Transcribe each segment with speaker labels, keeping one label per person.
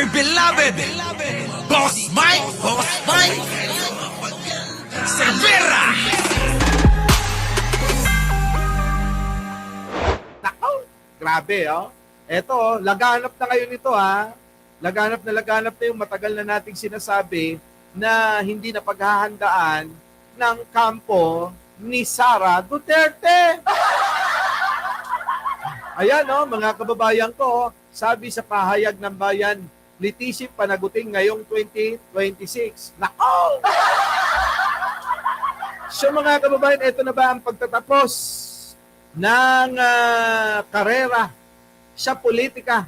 Speaker 1: dear beloved, Boss Mike Cervera.
Speaker 2: Nako, grabe oh. Eto, laganap na ngayon ito ha. Laganap na yung matagal na nating sinasabi na hindi na paghahandaan ng kampo ni Sara Duterte. Ayan oh, mga kababayan ko, sabi sa pahayag ng bayan, litisip panaguting ngayong 2026. Nako! So mga kababayan, ito na ba ang pagtatapos ng karera sa politika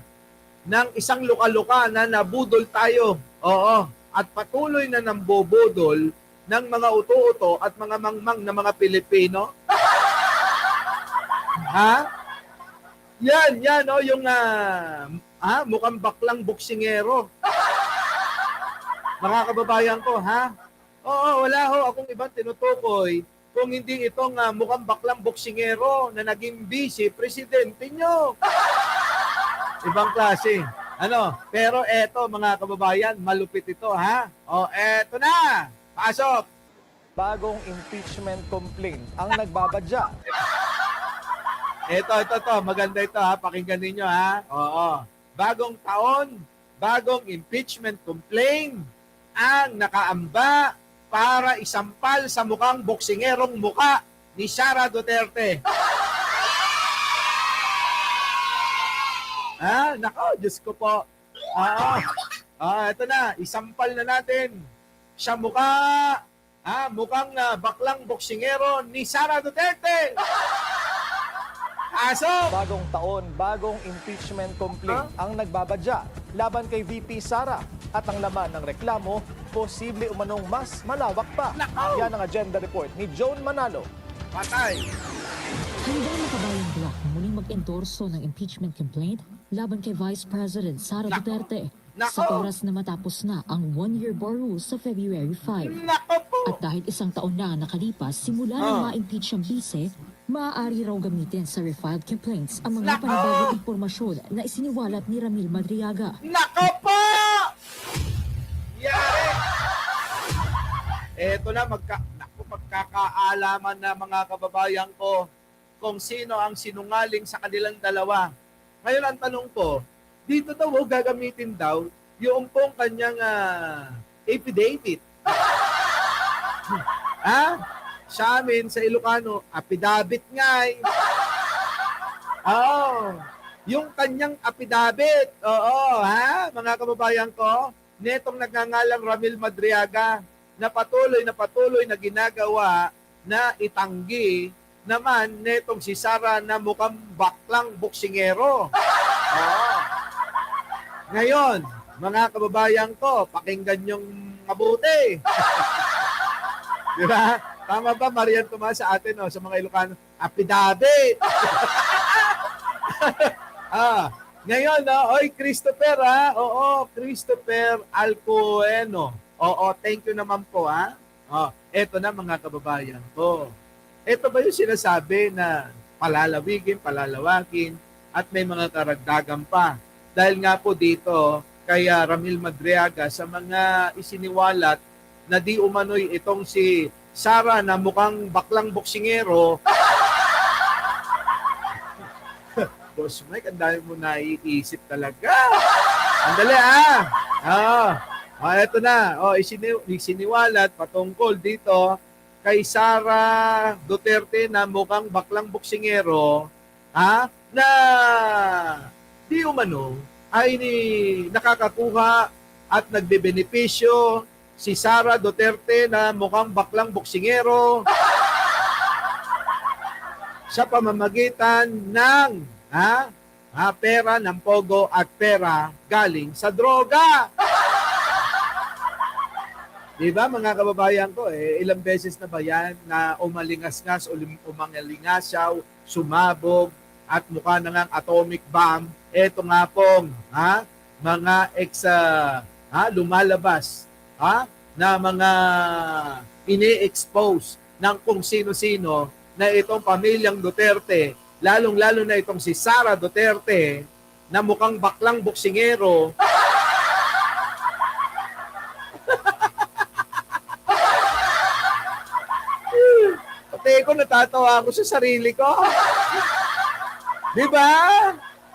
Speaker 2: ng isang luka-luka na nabudol tayo? Oo, at patuloy na nambobodol ng mga uto-uto at mga mangmang na mga Pilipino. Ha? Yan, oh, yung mukhang baklang boksingero. Mga kababayan ko, ha? Oo, wala ho akong ibang tinutukoy kung hindi itong mukhang baklang boksingero na naging vice presidente nyo. Ibang klase. Ano? Pero eto mga kababayan, malupit ito, ha? O, eto na! Pasok!
Speaker 3: Bagong impeachment complaint ang nagbabadya.
Speaker 2: Ito. Maganda ito, ha? Pakinggan ninyo, ha? Oo. Bagong taon, bagong impeachment complaint ang nakaamba para isampal sa mukhang boksingerong muka ni Sara Duterte. Nako, Diyos ko po. Ito na, isampal na natin sa mukhang baklang boksingero ni Sara Duterte. Aso!
Speaker 3: Bagong taon, bagong impeachment complaint ang nagbabadya laban kay VP Sara. At ang laman ng reklamo, posible umanong mas malawak pa.
Speaker 2: Nako!
Speaker 3: Yan ang agenda report ni Joan Manalo.
Speaker 2: Patay!
Speaker 4: Handa na kabayang block na muling mag-endorso ng impeachment complaint laban kay Vice President Sara Duterte sa oras na matapos na ang one-year bar rule sa February 5.
Speaker 2: Nako po!
Speaker 4: At dahil isang taon na nakalipas simula nang ma-impeach ang bise, maaari raw gamitin sa refiled complaints ang mga panibagong impormasyon na isiniwalat ni Ramil Madriaga.
Speaker 2: Nako po! Yari! Eto na, magkakaalaman na mga kababayan ko kung sino ang sinungaling sa kanilang dalawa. Ngayon ang tanong ko, dito daw gagamitin daw yung pong kanyang affidavit. Sa amin, sa Ilocano, affidavit nga eh. Yung kanyang affidavit. Oo, ha? Mga kababayan ko, netong nagngangalang Ramil Madriaga na patuloy na ginagawa na itanggi naman netong si Sara na mukhang baklang boksingero. Ngayon, mga kababayan ko, pakinggan yung mabuti. Di ba? Tama ba, Marian Tomas, sa atin, sa mga Ilocano? Affidavit! Ngayon, oy, Christopher, Oo, Christopher Alcoeno. Oo, thank you naman po, ha? Eto na, mga kababayan ko. Ito ba yung sinasabi na palalawagin, at may mga karagdagan pa? Dahil nga po dito, kaya Ramil Madriaga, sa mga isiniwalat na di umano'y itong si Sara na mukhang baklang boksingero. Boss Mike, ang dami mo naiisip talaga. Andali eto na. Isiniwalat patungkol dito kay Sara Duterte na mukhang baklang boksingero, na di umano ay nakakakuha at nagbebenepisyo si Sara Duterte na mukhang baklang boksingero sa pamamagitan ng pera ng pogo at pera galing sa droga. Diba mga kababayan ko, ilang beses na ba yan na umalingas-ngas, umangalingasaw, sumabog, at mukha na ngang atomic bomb. Eto nga pong mga lumalabas na mga ini-expose ng kung sino-sino na itong pamilyang Duterte, lalong-lalo na itong si Sara Duterte, na mukhang baklang boksingero, natatawa ako sa sarili ko. Di ba?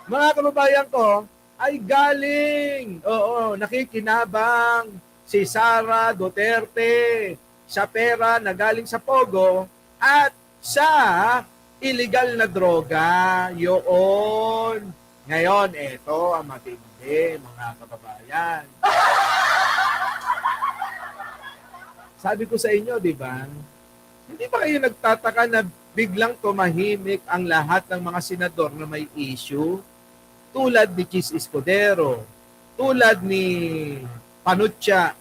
Speaker 2: Mga kababayan ko, ay galing. Oo, nakikinabang si Sara Duterte sa pera na galing sa Pogo at sa illegal na droga. Yun. Ngayon, ito ang matindi, mga kababayan. Sabi ko sa inyo, di ba? Hindi ba kayo nagtataka na biglang tumahimik ang lahat ng mga senador na may issue? Tulad ni Chis Escudero, tulad ni Panucha,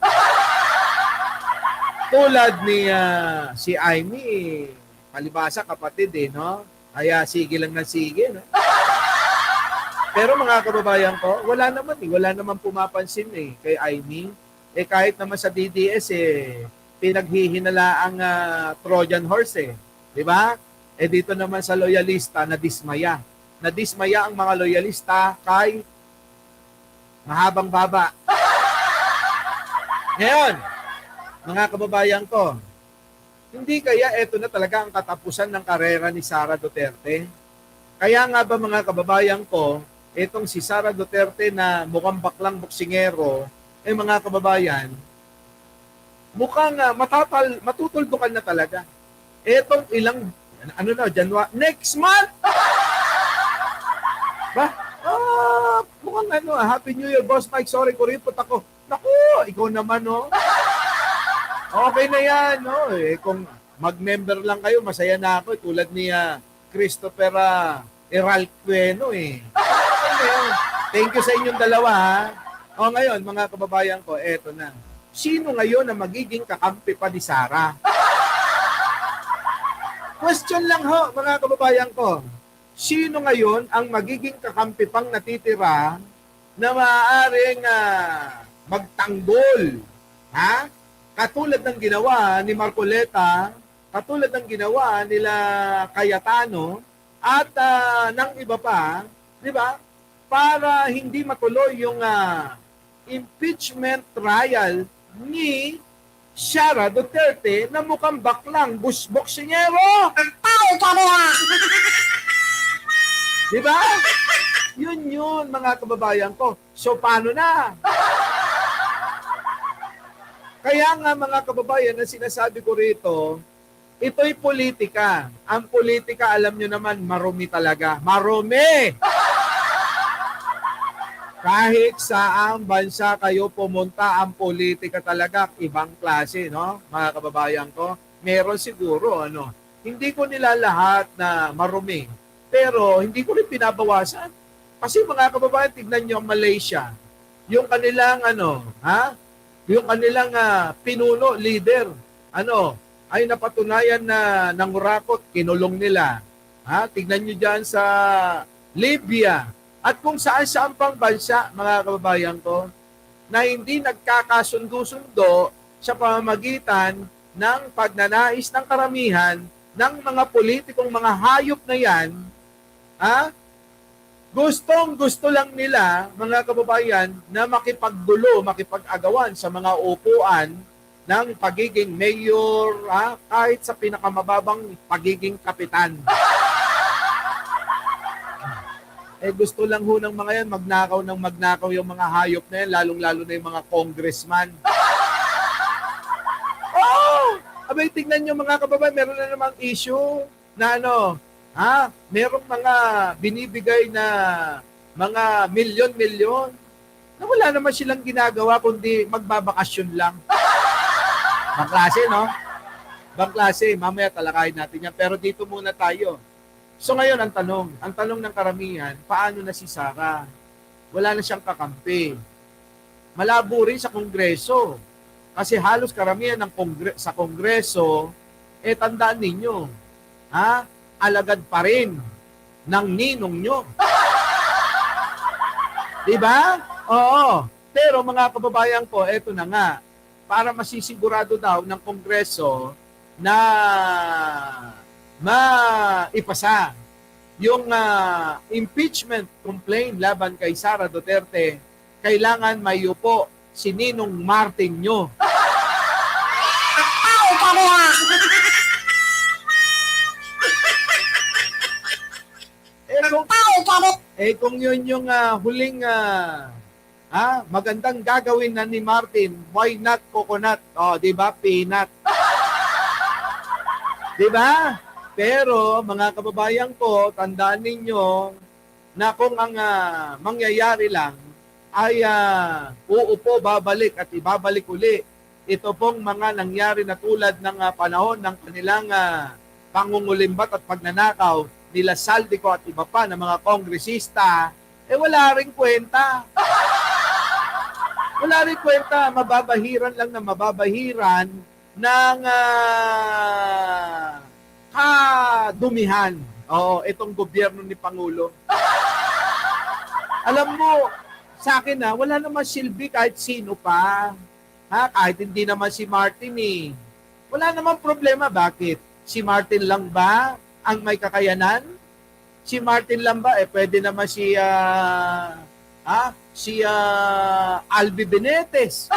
Speaker 2: tulad ni si Amy, palibasa kapatid no? Kaya sige lang na sige, no? Pero mga kababayan ko, wala naman pumapansin kay Amy. Kahit naman sa DDS pinaghihinala ang Trojan horse di ba? Dito naman sa loyalista nadismaya ang mga loyalista kay mahabang baba. Ngayon, mga kababayan ko, hindi kaya ito na talaga ang katapusan ng karera ni Sara Duterte? Kaya nga ba mga kababayan ko, itong si Sara Duterte na mukhang baklang boksingero, mga kababayan, mukhang matutuldukan na talaga. Etong ilang, next month! Ba? Mukhang Happy New Year, Boss Mike. Sorry, kuripot ako. Naku, ikaw naman, no? Okay na yan, no? Kung mag-member lang kayo, masaya na ako. Tulad ni Christopher Eralqueno, Okay na yan. Thank you sa inyong dalawa, ha? Ngayon, mga kababayan ko, eto na. Sino ngayon na magiging kakampi pa ni Sara? Question lang ho, mga kababayan ko. Sino ngayon ang magiging kakampi pang natitira na maaaring magtanggol? Ha? Katulad ng ginawa ni Marcoleta, katulad ng ginawa nila Cayetano, at ng iba pa, di ba? Para hindi matuloy yung impeachment trial ni Sara Duterte na mukhang baklang boksingero. Di ba? Yun, mga kababayan ko. So, paano na? Kaya nga, mga kababayan, na sinasabi ko rito, ito'y politika. Ang politika, alam nyo naman, marumi talaga. Marumi! Kahit saang bansa kayo pumunta, ang politika talaga, ibang klase, no? Mga kababayan ko, meron siguro, hindi ko nila lahat na marumi. Pero hindi ko rin pinabawasan. Kasi mga kababayan, tignan nyo ang Malaysia. Yung kanilang yung kanilang pinuno, leader, ay napatunayan na nangurakot, kinulong nila. Tignan nyo dyan sa Libya. At kung saan-saan pang bansa, mga kababayan ko, na hindi nagkakasundo-sundo sa pamamagitan ng pagnanais ng karamihan ng mga politikong mga hayop na yan, gustong-gusto lang nila, mga kababayan, na makipagdulo, makipag-agawan sa mga upuan ng pagiging mayor, kahit sa pinakamababang pagiging kapitan. Gusto lang ho ng mga yan, magnakaw yung mga hayop na yan, lalong-lalo na yung mga congressman. Abay, tignan nyo mga kababayan, meron na namang issue na merong mga binibigay na mga milyon-milyon na wala naman silang ginagawa kundi magbabakasyon lang. Bangklase, no? Bangklase, mamaya talakayin natin yan. Pero dito muna tayo. So ngayon ang tanong ng karamihan, paano na si Sara? Wala na siyang kakampi. Malabo rin sa Kongreso. Kasi halos karamihan ng sa Kongreso, tandaan ninyo, alagad pa rin ng ninong nyo. Diba? Oo. Pero mga kababayan ko, eto na nga, para masisigurado daw ng Kongreso na maipasa yung impeachment complaint laban kay Sara Duterte, kailangan mayupo si Ninong Martin nyo. kung yun yung huling magandang gagawin na ni Martin, why not coconut? Oh, 'di ba? Peanut. 'Di ba? Pero mga kababayan ko, tandaan ninyo na kung ang mangyayari lang ay uupo, babalik at ibabalik uli. Ito pong mga nangyari na tulad ng panahon ng kanilang pangungulimbat at pagnanakaw nila Saldico at iba pa ng mga kongresista, wala ring kwenta. Wala rin kwenta, mababahiran lang na mababahiran ng kadumihan. Oo, itong gobyerno ni Pangulo. Alam mo, sa akin wala naman silbi kahit sino pa. Kahit hindi naman si Martin eh. Wala naman problema. Bakit? Si Martin lang ba ang may kakayanan? Si Martin lang ba? Pwede naman si Albi Benitez.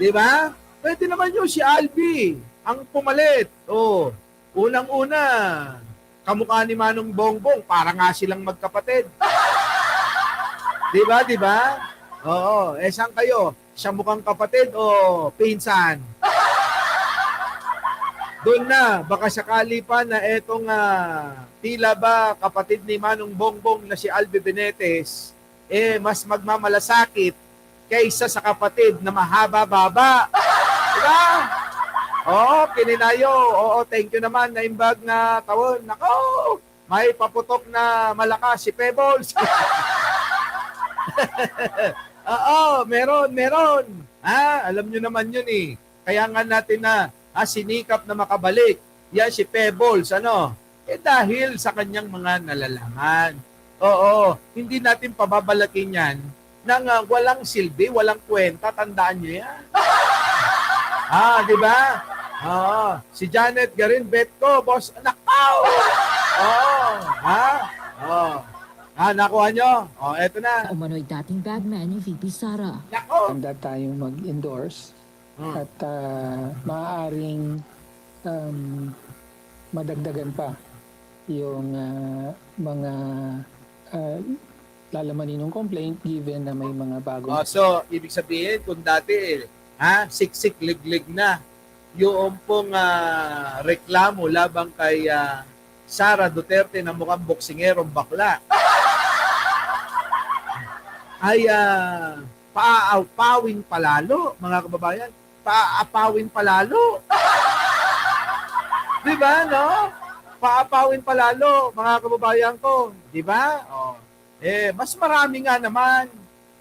Speaker 2: Di ba? Pwede naman yung si Albi ang pumalit. Oh, unang-una, kamukha ni Manong Bongbong, para nga silang magkapatid. Di ba? Di ba? Oo, saan kayo? Siya mukhang kapatid o pinsan? Doon na, baka sakali pa na etong tila ba kapatid ni Manong Bongbong na si Albi Benitez, mas magmamalasakit kaysa sa kapatid na mahaba-baba. Diba? Oo, kininayo. Oo, thank you naman na imbag na tawon. Nako, may paputok na malakas si Pebbles. Oo, meron. Alam nyo naman yun eh. Kaya nga natin na sinikap na makabalik. Yan si Pebbles, dahil sa kanyang mga nalalaman. Oo, hindi natin pababalakin yan nang walang silbi, walang kwenta, tandaan nyo yan. Di ba? Si Janet Garin-Betco, boss, nakaw! Nakuha nyo? Eto na.
Speaker 4: Umano'y dating bagman ni VP Sara.
Speaker 2: Nako!
Speaker 5: Handa tayong mag-endorse at maaaring madagdagan pa yung mga lalamanin ng complaint given na may mga bagong
Speaker 2: So, ibig sabihin, kung dati, siksik, liglig na, yung pong reklamo labang kay Sara Duterte na mukhang boksingerong bakla, ay paaapawin palalo, mga kababayan. Paaapawin palalo. Di ba, no? Paaapawin palalo, mga kababayan ko. Di ba? Mas marami nga naman.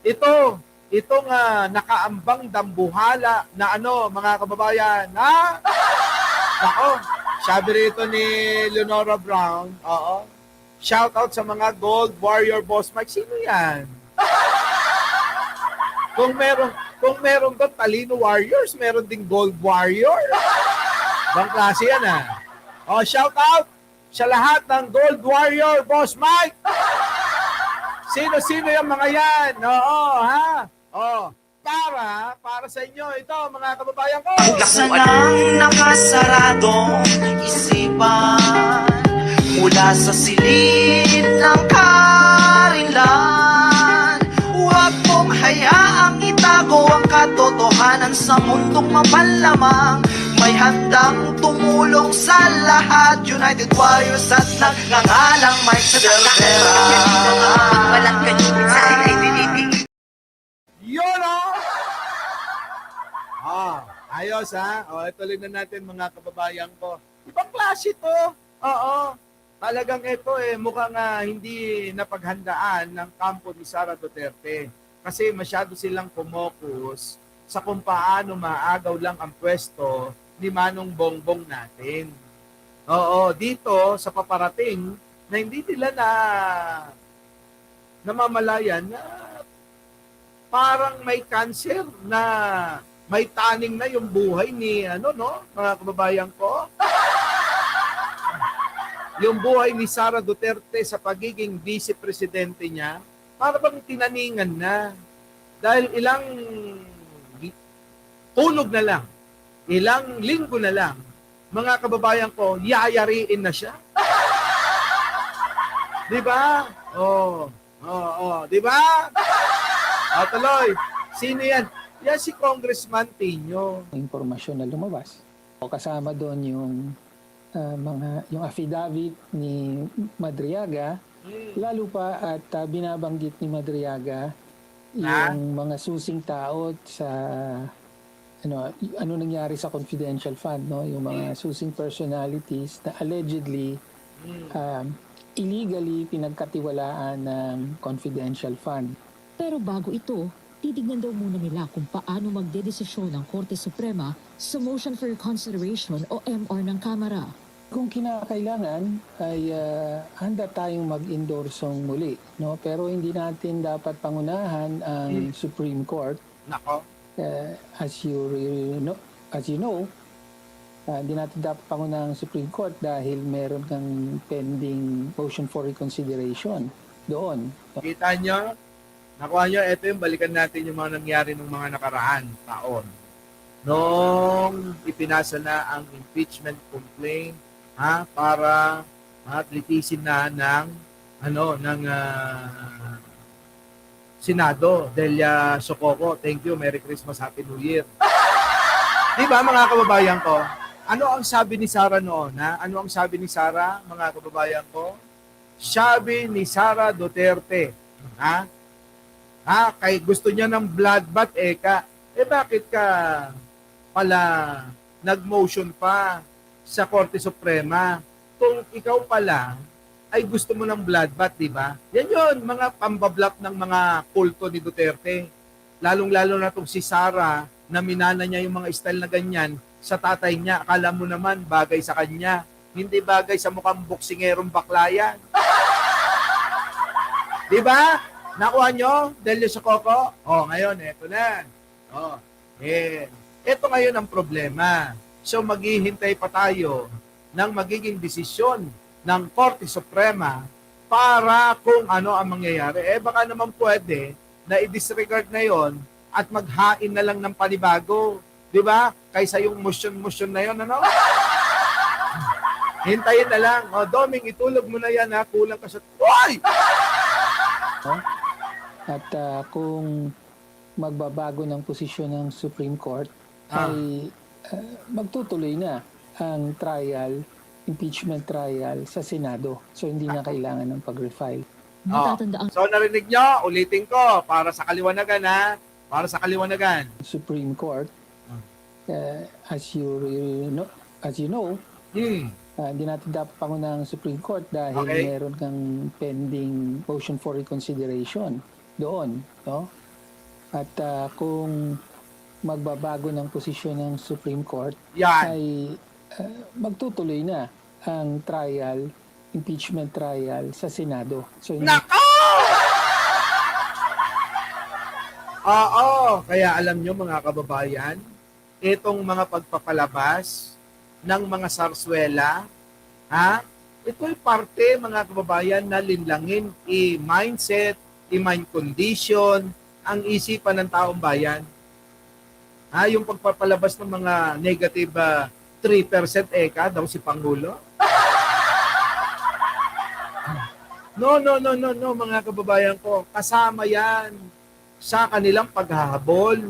Speaker 2: Itong nakaambang dambuhala na mga kababayan. Ako, sabi rito ni Leonora Brown, shout out sa mga Gold Warrior Boss Mike. Sino yan? Kung meron doon Talino Warriors, meron ding Gold Warrior. Bang klase yan shout out sa lahat ng Gold Warrior Boss Mike. Sino yung mga yan? Para sa inyo ito, mga kababayan ko.
Speaker 1: Laksan ng nakasaradong isipan mula sa silid ng karinlan. Huwag mong hayaang itago ang katotohanan sa mundong mapanlamang. May handang tumulong sa lahat, United Warriors at nagngangalang Mike sa Delvera.
Speaker 2: Yun ayos ituloy na natin mga kababayan ko. Ibang klase to. Talagang ito mukhang hindi napaghandaan ng kampo ni Sara Duterte. Kasi masyado silang focus sa kung paano maagaw lang ang pwesto ni Manong Bongbong natin. Dito sa paparating na hindi nila namamalayan na parang may cancer na may taning na yung buhay ni mga kababayan ko. Yung buhay ni Sara Duterte sa pagiging vice-presidente niya, para bang tinaningan na. Dahil ilang tulog na lang, ilang linggo na lang, mga kababayan ko, yayariin na siya. Di ba? Di ba? Tuloy. Sino yan? Yan si Congressman Tino.
Speaker 5: Impormasyon na lumabas. O kasama doon yung yung affidavit ni Madriaga, lalo pa at binabanggit ni Madriaga yung mga susing tao sa ano nangyari sa confidential fund, no? Yung mga susing personalities na allegedly illegally pinagkatiwalaan ng confidential fund.
Speaker 4: Pero bago ito, titignan daw muna nila kung paano magdedesisyon ng Korte Suprema sa Motion for Reconsideration o MR ng Kamara.
Speaker 5: Kung kinakailangan ay handa tayong mag-endorsong muli, no? Pero hindi natin dapat pangunahan ang Supreme Court.
Speaker 2: Nako.
Speaker 5: As you know, hindi natin dapat pangunahan ang Supreme Court dahil meron kang pending motion for reconsideration doon.
Speaker 2: Kita nyo? Nakuha nyo, ito yung balikan natin yung mga nangyari ng mga nakaraan taon. Nung ipinasa na ang impeachment complaint para litisin na ng Senado. Delia Sococo, thank you, Merry Christmas, Happy New Year. Di ba mga kababayan ko? Ano ang sabi ni Sara noon? Ano ang sabi ni Sara, mga kababayan ko? Sabi ni Sara Duterte, kay gusto niya ng bloodbath, bakit ka pala nag-motion pa sa Korte Suprema kung ikaw pala ay gusto mo ng bloodbath, di ba? Yan yun, mga pambablap ng mga kulto ni Duterte. Lalong-lalo na itong si Sara na minana niya yung mga style na ganyan sa tatay niya. Akala mo naman bagay sa kanya. Hindi bagay sa mukhang boksingerong baklayan. Di ba? Nakuha nyo? Delia Sococo? Ngayon, eto na. Ito ngayon ang problema. So, maghihintay pa tayo ng magiging desisyon ng Korte Suprema para kung ano ang mangyayari. Baka naman pwede na i-disregard na yon at maghain na lang ng panibago. Di ba? Kaysa yung motion na yon, ano? Hintayin na lang. Doming, itulog mo na yan, kulang ka sa... Uy!
Speaker 5: At kung magbabago ng posisyon ng Supreme Court, ay magtutuloy na ang impeachment trial sa Senado. So hindi na kailangan ng pag-refile.
Speaker 4: Matatandaan
Speaker 2: So narinig nyo, ulitin ko, para sa kaliwanagan para sa kaliwanagan.
Speaker 5: Supreme Court, as you know, hindi natin dapat pangunahang Supreme Court dahil meron kang pending motion for reconsideration doon, no? At kung magbabago ng posisyon ng Supreme Court, ay magtutuloy na ang impeachment trial sa Senado. So
Speaker 2: Nako! Oo, kaya alam nyo mga kababayan, itong mga pagpapalabas ng mga sarswela, ito'y parte mga kababayan na linlangin i-mindset, i-mind condition, ang isipan ng taong bayan. Yung pagpapalabas ng mga negative 3% daw si Pangulo. No, mga kababayan ko. Kasama yan sa kanilang paghahabol.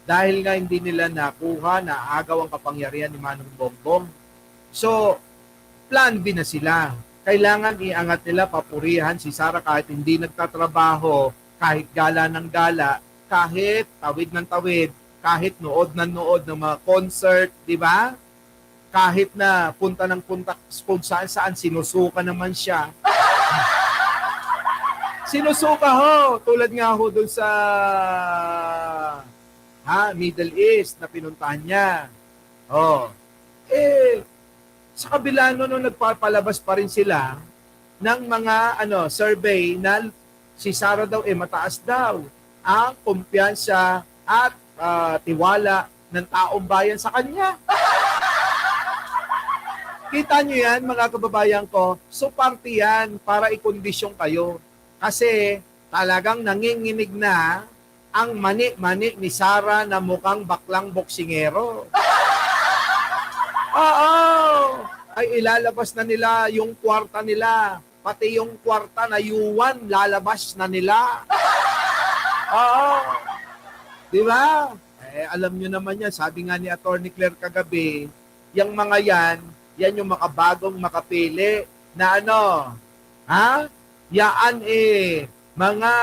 Speaker 2: Dahil nga hindi nila nakuha na agaw ang kapangyarihan ni Manong Bongbong. So, plan B na sila. Kailangan iangat nila, papurihan si Sara kahit hindi nagtatrabaho, kahit gala ng gala, kahit tawid ng tawid, kahit nood ng nood ng mga concert, di ba? Kahit na punta ng punta kung saan sinusuka naman siya. Sinusuka ho, tulad nga ho doon sa Middle East na pinuntahan niya. Sa kabila nung nagpapalabas pa rin sila ng mga survey na si Sara daw mataas daw ang kumpiyansa at tiwala ng taong bayan sa kanya. Kita nyo yan mga kababayan ko, so parte yan para ikondisyon kayo. Kasi talagang nanginginig na ang mani-mani ni Sara na mukhang baklang boksingero. Oo! Ay ilalabas na nila yung kwarta nila pati yung kwarta na yuwan, lalabas na nila. Oo. Di ba? Alam nyo naman yan, sabi nga ni Attorney Claire kagabi, yung mga yan yung makabagong makapili na yaan mga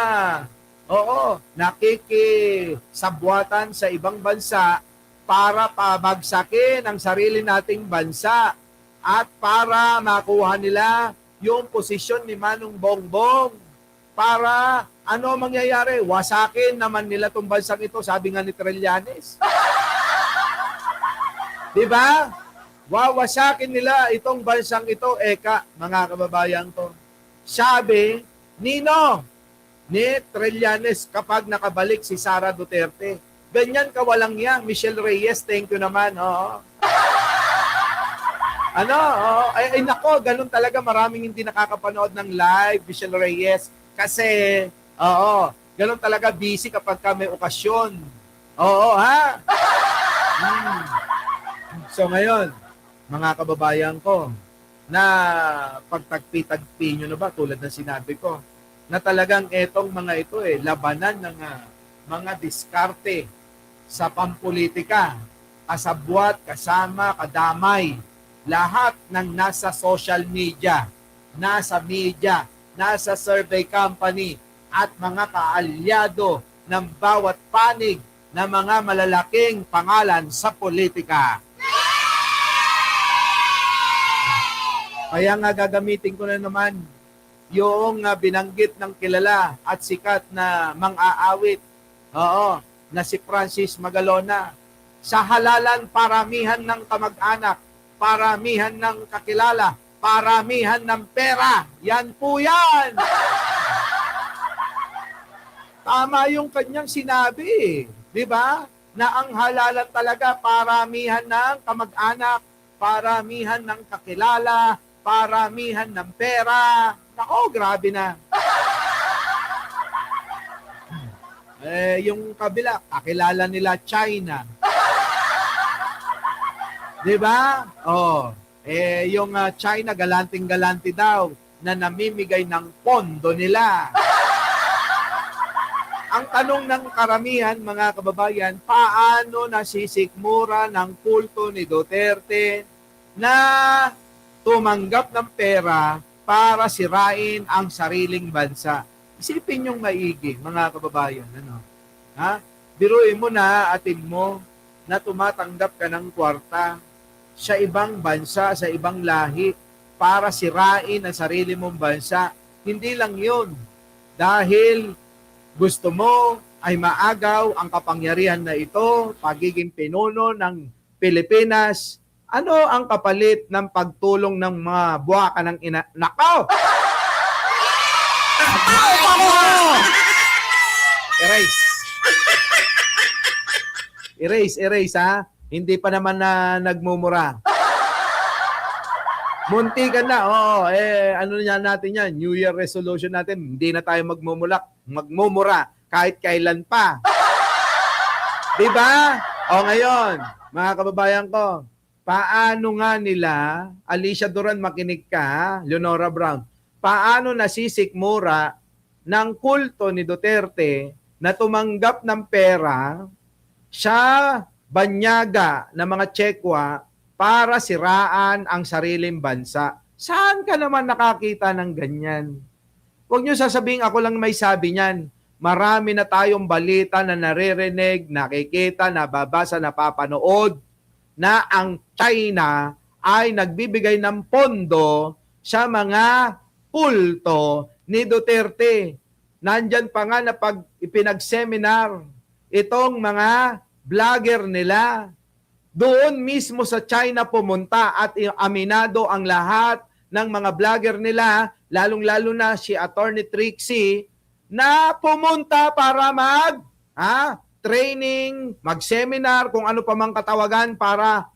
Speaker 2: nakikisabwatan sa ibang bansa para pabagsakin ang sarili nating bansa at para makuha nila yung posisyon ni Manong Bongbong. Para ano mangyayari? Wasakin naman nila itong bansang ito, sabi nga ni Trillanes. Di ba? Wawasakin nila itong bansang ito, mga kababayan ko. Sabi, Nino, ni Trillanes kapag nakabalik si Sara Duterte. Ganyan kawalang yan. Michelle Reyes, thank you naman. Oo. Nako, ganun talaga. Maraming hindi nakakapanood ng live, Michelle Reyes. Kasi, ganun talaga busy kapag may okasyon. Oo, ha? So ngayon, mga kababayan ko, na pagtagpi-tagpi nyo na ba, tulad ng sinabi ko, na talagang etong mga ito labanan ng mga diskarte sa pampolitika, kasabwat, kasama, kadamay, lahat ng nasa social media, nasa media, nasa survey company, at mga kaalyado ng bawat panig ng mga malalaking pangalan sa politika. Kaya nga gagamitin ko na naman yung binanggit ng kilala at sikat na mang-aawit, na si Francis Magalona. Sa halalan, paramihan ng kamag-anak, paramihan ng kakilala, paramihan ng pera. Yan po yan! Tama yung kanyang sinabi, di ba? Na ang halalan talaga, paramihan ng kamag-anak, paramihan ng kakilala, paramihan ng pera. Nako, grabe na. Yung kabila, kakilala nila China. Di ba? Yung China, galanting-galanti daw na namimigay ng pondo nila. Ang tanong ng karamihan, mga kababayan, paano nasisikmura ng kulto ni Duterte na tumanggap ng pera para sirain ang sariling bansa? Isipin yung maigi, mga kababayan. Biruin mo na, atin mo, na tumatanggap ka ng kwarta sa ibang bansa, sa ibang lahi, para sirain ang sarili mong bansa. Hindi lang yun. Dahil gusto mo ay maagaw ang kapangyarihan na ito, pagiging pinuno ng Pilipinas. Ano ang kapalit ng pagtulong ng mga buwaka ng ina? Nako! Erase, ha? Hindi pa naman na nagmumura. Muntikan na, ano natin yan, New Year resolution natin, hindi na tayo magmumura kahit kailan pa. Diba? Ngayon, mga kababayan ko, paano nga nila, Alicia Duran, makinig ka, Leonora Brown, paano nasisikmura ng kulto ni Duterte na tumanggap ng pera sa banyaga ng mga Tsekwa para siraan ang sariling bansa? Saan ka naman nakakita ng ganyan? Huwag niyo sasabihin ako lang may sabi niyan. Marami na tayong balita na naririnig, nakikita, nababasa, napapanood na ang China ay nagbibigay ng pondo sa mga kulto ni Duterte. Nandyan pa nga na pag ipinag-seminar itong mga vlogger nila, doon mismo sa China pumunta at aminado ang lahat ng mga vlogger nila, lalong-lalo na si Attorney Trixie, na pumunta para training, mag-seminar, kung ano pa mang katawagan para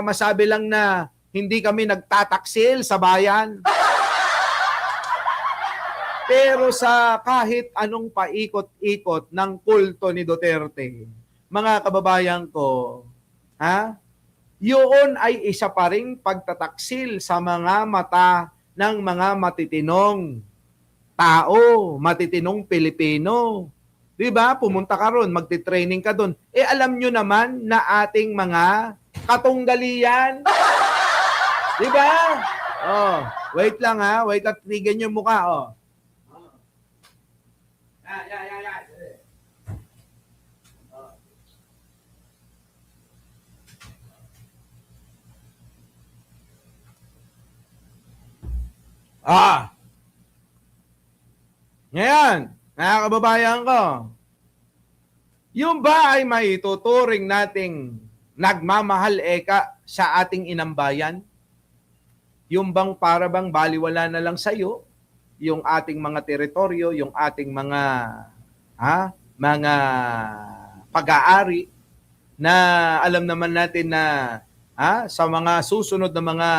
Speaker 2: masabi lang na hindi kami nagtataksil sa bayan. Pero sa kahit anong paikot-ikot ng kulto ni Duterte, mga kababayan ko, yun ay isa pa ring pagtataksil sa mga mata ng mga matitinong tao, matitinong Pilipino. 'Di ba? Pumunta ka ron, magti-training ka doon. Alam nyo naman na ating mga katunggalian. 'Di ba? Oh, wait lang ha. Wait lang, tigan yung mukha, oh. Yan. Ngayon, mga kababayan ko, yung ba ay maituturing nating nagmamahal eka sa ating inambayan? Yung bang para bang baliwala na lang sa'yo yung ating mga teritoryo, yung ating mga pag-aari na alam naman natin na sa mga susunod na mga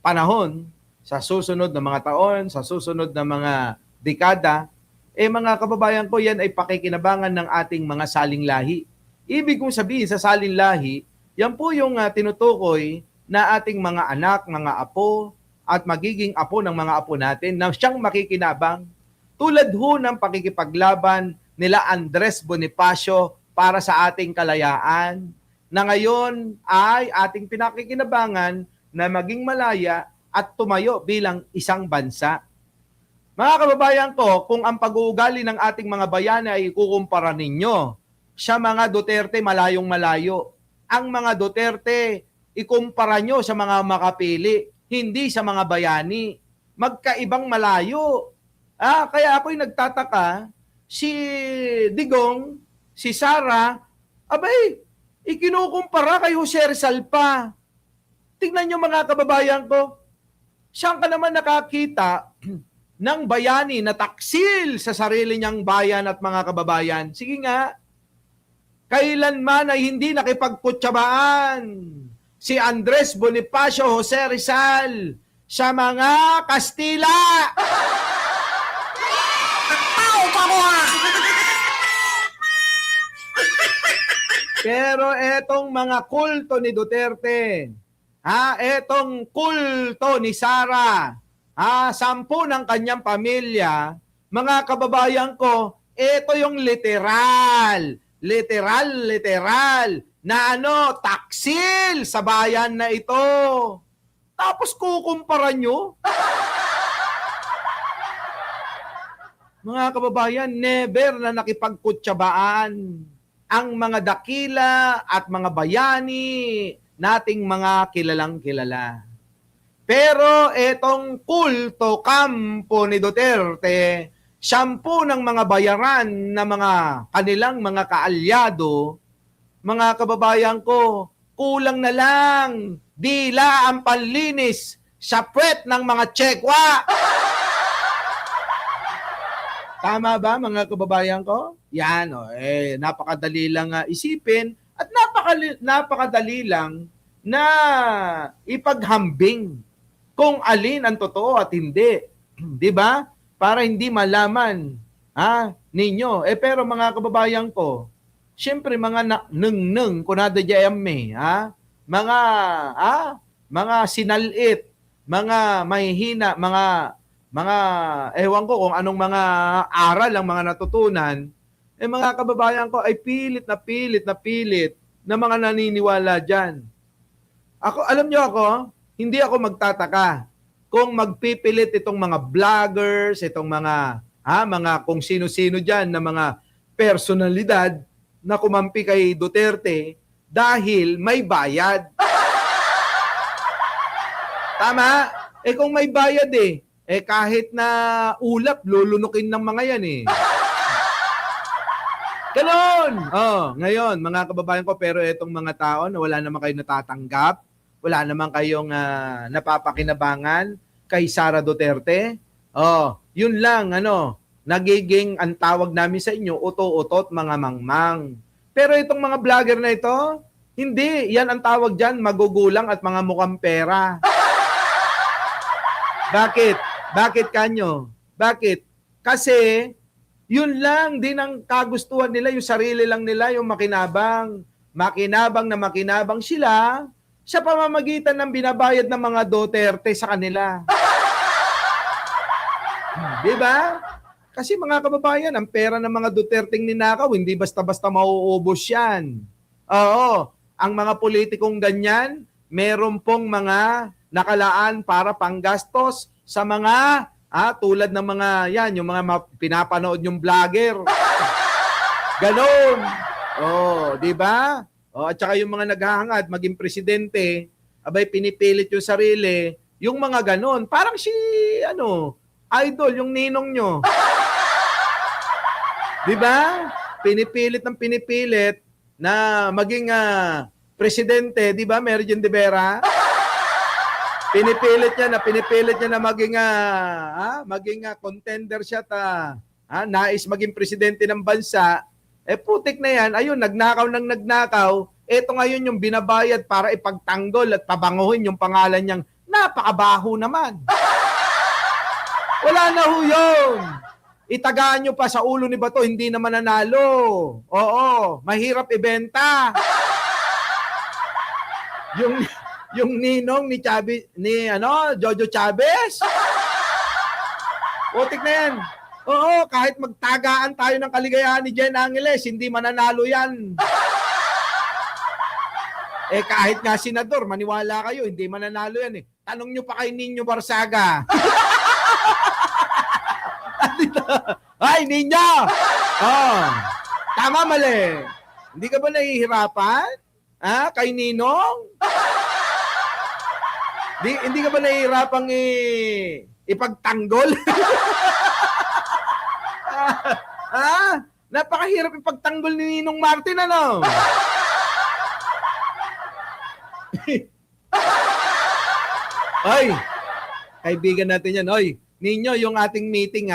Speaker 2: panahon, sa susunod na mga taon, sa susunod na mga dekada, mga kababayan ko, yan ay pakikinabangan ng ating mga saling lahi. Ibig kong sabihin sa saling lahi, yan po yung tinutukoy na ating mga anak, mga apo, at magiging apo ng mga apo natin na siyang makikinabang. Tulad ho ng pakikipaglaban nila Andres Bonifacio para sa ating kalayaan, na ngayon ay ating pinakikinabangan na maging malaya at tumayo bilang isang bansa. Mga kababayan ko, kung ang pag-uugali ng ating mga bayan ay ikukumpara ninyo sa mga Duterte, malayong malayo. Ang mga Duterte, ikumpara nyo sa mga makapili, hindi sa mga bayani. Magkaibang malayo. Kaya ako'y nagtataka, si Digong, si Sara, abay, ikinukumpara kay Jose Rizal pa. Tingnan nyo mga kababayan ko, saan ka naman nakakita ng bayani na taksil sa sarili niyang bayan at mga kababayan? Sige nga, kailanman ay hindi nakipagkutsabaan si Andres Bonifacio Jose Rizal sa mga Kastila. Pero etong mga kulto ni Duterte, etong kulto ni Sara, 10 ng kanyang pamilya, mga kababayan ko, ito yung literal na taksil sa bayan na ito. Tapos kukumpara nyo? Mga kababayan, never na nakipagkutsabaan ang mga dakila at mga bayani nating mga kilalang kilala. Pero etong kulto kampo ni Duterte, 10 ng mga bayaran na mga kanilang mga kaalyado, mga kababayan ko, kulang na lang dila ang panlinis sa puwet ng mga tsekwa. Tama ba mga kababayan ko? Yan, napakadali lang isipin at napakadali lang na ipaghambing kung alin ang totoo at hindi. 'Di ba? Para hindi malaman ninyo. Pero mga kababayan ko, syempre mga neng kunada jayame, mga sinalit, mga mahihina, mga ewan ko kung anong mga aral ang mga natutunan, mga kababayan ko ay pilit na mga naniniwala diyan. Alam niyo ako, hindi ako magtataka kung magpipilit itong mga vloggers, itong mga kung sino-sino diyan na mga personalidad na kumampi kay Duterte dahil may bayad. Tama? Kung may bayad kahit na ulap, lulunukin ng mga yan Ganon! Ngayon, mga kababayan ko, pero itong mga tao na wala naman kayo natatanggap, wala naman kayong napapakinabangan kay Sara Duterte, yun lang, nagiging ang tawag namin sa inyo, uto-utot mga mangmang. Pero itong mga vlogger na ito, hindi, yan ang tawag dyan, magugulang at mga mukhang pera. Bakit? Bakit kanyo? Bakit? Kasi, yun lang din ang kagustuhan nila, yung sarili lang nila, yung makinabang. Makinabang sila sa pamamagitan ng binabayad ng mga Duterte sa kanila. Di ba? Kasi mga kababayan, ang pera ng mga Duterteng ninakaw, hindi basta-basta mauubos yan. Oo, ang mga politikong ganyan, meron pong mga nakalaan para panggastos sa mga, tulad ng mga, yan, yung mga pinapanood yung vlogger. Ganon. Oh, di ba? Oh, at saka yung mga naghahangad maging presidente, abay pinipilit yung sarili, yung mga ganon. Parang si, idol, yung ninong nyo. Di ba? Pinipilit ng pinipilit na maging presidente, di ba, Mergen de Vera? Pinipilit niya na maging contender siya nais maging presidente ng bansa. Putik na yan. Ayun, nagnakaw. Ito ngayon yung binabayad para ipagtanggol at pabanguhin yung pangalan niyang napakabaho naman. Wala na ho yun. Itagaan nyo pa sa ulo ni Bato, hindi naman nanalo. Oo, mahirap ibenta. Yung ninong ni Jojo Chavez. Putik na yan. Oo, kahit magtagaan tayo ng kaligayahan ni Jen Angeles, hindi mananalo yan. Kahit nga senador, maniwala kayo, hindi mananalo yan eh. Tanong nyo pa kay Nino Barsaga. Ay, Nino! Oh, tama, mali. Hindi ka ba nahihirapan? Kay Ninong? Hindi ka ba nahihirapang ipagtanggol? Napakahirap ipagtanggol ni Ninong Martin, ano? Oy, kaibigan natin yan. Oy, Ninyo, yung ating meeting,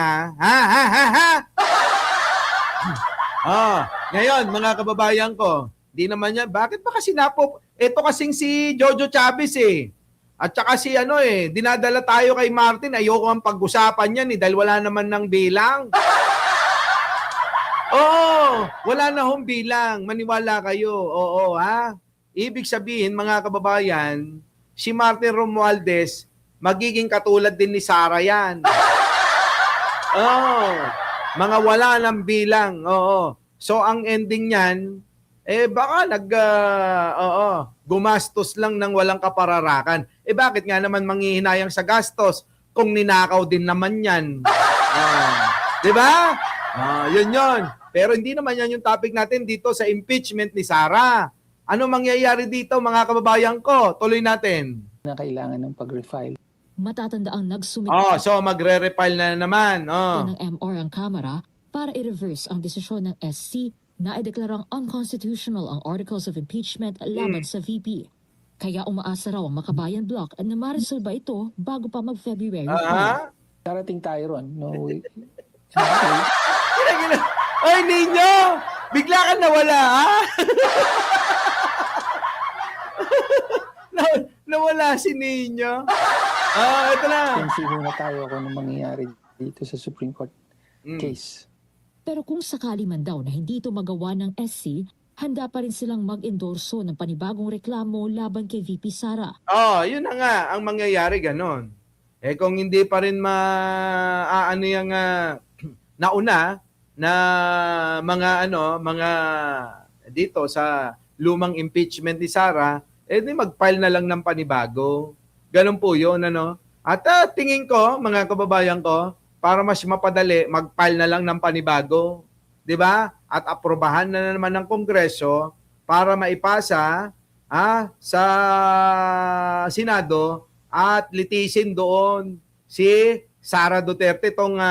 Speaker 2: ngayon, mga kababayan ko, di naman yan. Bakit ba kasi ito kasing si Jojo Chavez At saka si dinadala tayo kay Martin, ayoko ang pag-usapan yan dahil wala naman ng bilang. Oo, wala na hong bilang. Maniwala kayo. Oo, Ibig sabihin, mga kababayan, si Martin Romualdez, magiging katulad din ni Sara yan. Mga wala ng bilang. Oo. So, ang ending niyan, baka gumastos lang ng walang kapararakan. Bakit nga naman manghihinayang sa gastos kung ninakaw din naman yan? Di ba? Yun. Pero hindi naman yan yung topic natin dito sa impeachment ni Sara. Ano mangyayari dito, mga kababayan ko? Tuloy natin.
Speaker 5: Na kailangan ng pag-refile.
Speaker 4: Matatanda ang nagsumit
Speaker 2: so magre-refile na naman.
Speaker 4: ng MR ang Kamara para i-reverse ang desisyon ng SC na ideklarang unconstitutional ang articles of impeachment laban sa VP. Kaya umaasa raw ang Makabayan Bloc na ma-resolve ito bago pa mag-February 5.
Speaker 5: Darating tayo ron. No,
Speaker 2: Ay, Ninyo! Bigla ka nawala, Nawala si Ninyo. Ito na.
Speaker 5: Tensi muna tayo kung anong mangyayari dito sa Supreme Court case.
Speaker 4: Pero kung sakali man daw na hindi ito magawa ng SC, handa pa rin silang mag-endorso ng panibagong reklamo laban kay VP Sara.
Speaker 2: Yun na nga ang mangyayari ganon. Kung hindi pa rin yung nauna na mga dito sa lumang impeachment ni Sara, di mag-file na lang ng panibago. Ganon po yun, At tingin ko, mga kababayan ko, para mas mapadali, mag-file na lang ng panibago. 'Di ba? At aprobahan na naman ng Kongreso para maipasa sa Senado at litisin doon si Sara Duterte itong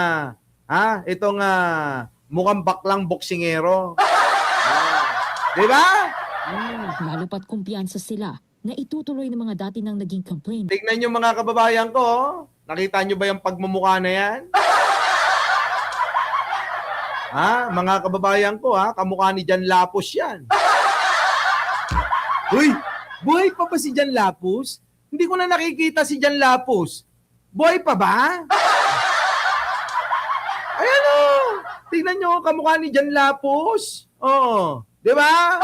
Speaker 2: mukhang baklang boksingero. 'Di ba?
Speaker 4: Lalo pat kumpiyansa sila na itutuloy ng mga dati nang naging complaint.
Speaker 2: Tignan nyo mga kababayan ko, nakita nyo ba yung pagmumukha na yan? Mga kababayan ko, kamukha ni Jan Lapus yan. Uy, buhay pa ba si Jan Lapus? Hindi ko na nakikita si Jan Lapus. Buhay pa ba? Ayan tignan nyo, kamukha ni Jan Lapus. Di ba?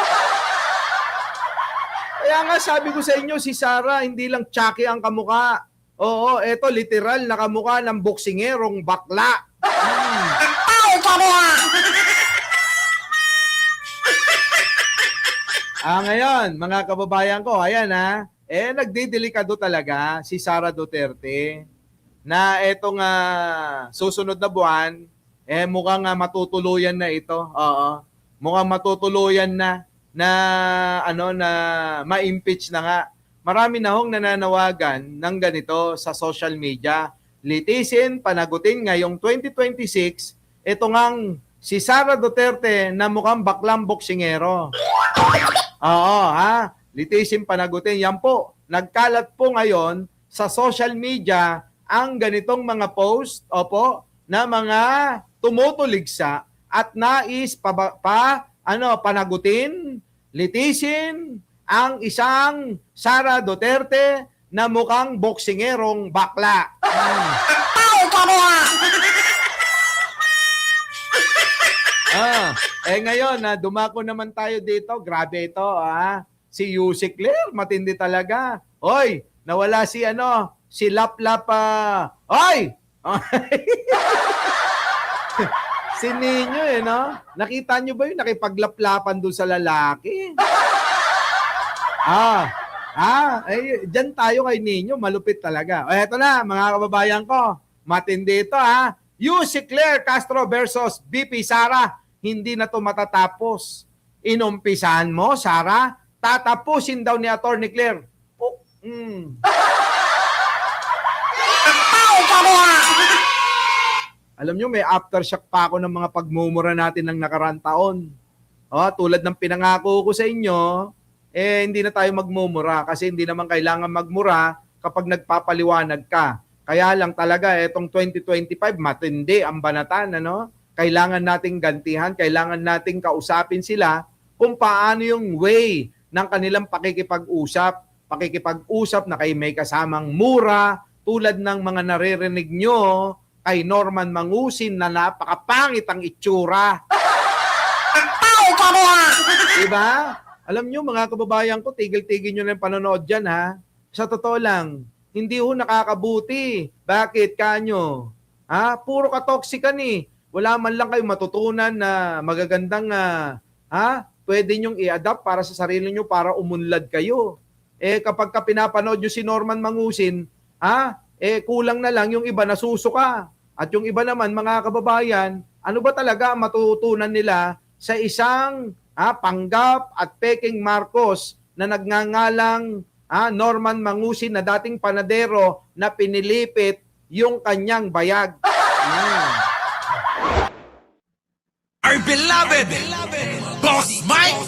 Speaker 2: Kaya nga sabi ko sa inyo, si Sara, hindi lang Chucky ang kamukha. Oo, eto literal nakamukha ng boksingerong bakla. Ngayon, mga kababayan ko, ayan nagdidelikado talaga si Sara Duterte na etong susunod na buwan, mukhang matutuluyan na ito. Oo. Mukhang matutuluyan na na ma-impeach na nga. Marami na hong nananawagan ng ganito sa social media. Litisin, panagutin ngayong 2026, ito ngang si Sara Duterte na mukhang baklang boksingero. Oo, litisin, panagutin. Yan po, nagkalat po ngayon sa social media ang ganitong mga post, na mga tumutuligsa at nais panagutin, litisin ang isang Sara Duterte na mukhang boksingerong bakla. Ngayon, dumako naman tayo dito. Grabe ito, si Yusek Claire, matindi talaga. Hoy, nawala si Laplap. Hoy! Si Nino, no? Nakita nyo ba yung nakipaglaplapan doon sa lalaki? Diyan tayo kay Nino, malupit talaga. Eto na, mga kababayan ko, matindi ito, Yusek Claire Castro versus BP Sara. Hindi na to matatapos. Inumpisahan mo, Sara, tatapusin daw ni Atty. Claire. Alam nyo, may aftershock pa ako ng mga pagmumura natin ng nakaraang taon. Tulad ng pinangako ko sa inyo, hindi na tayo magmumura kasi hindi naman kailangan magmura kapag nagpapaliwanag ka. Kaya lang talaga, itong 2025, matindi ang banatan, Kailangan nating gantihan, kailangan nating kausapin sila kung paano yung way ng kanilang pakikipag-usap na kayo may kasamang mura, tulad ng mga naririnig nyo kay Norman Mangusin na napakapangit ang itsura. Diba? Alam nyo, mga kababayan ko, tigil-tigil nyo na yung panonood dyan, Sa totoo lang, hindi ho nakakabuti. Bakit kanyo? Puro ka-toxican Wala man lang kayo matutunan na magagandang pwede nyong i-adapt para sa sarili nyo para umunlad kayo. Kapag pinapanood nyo si Norman Mangusin, kulang na lang yung iba nasusuka. At yung iba naman, mga kababayan, ano ba talaga ang matutunan nila sa isang panggap at peking Marcos na nagngangalang Norman Mangusin na dating panadero na pinilipit yung kanyang bayag.
Speaker 6: Our beloved Boss Mike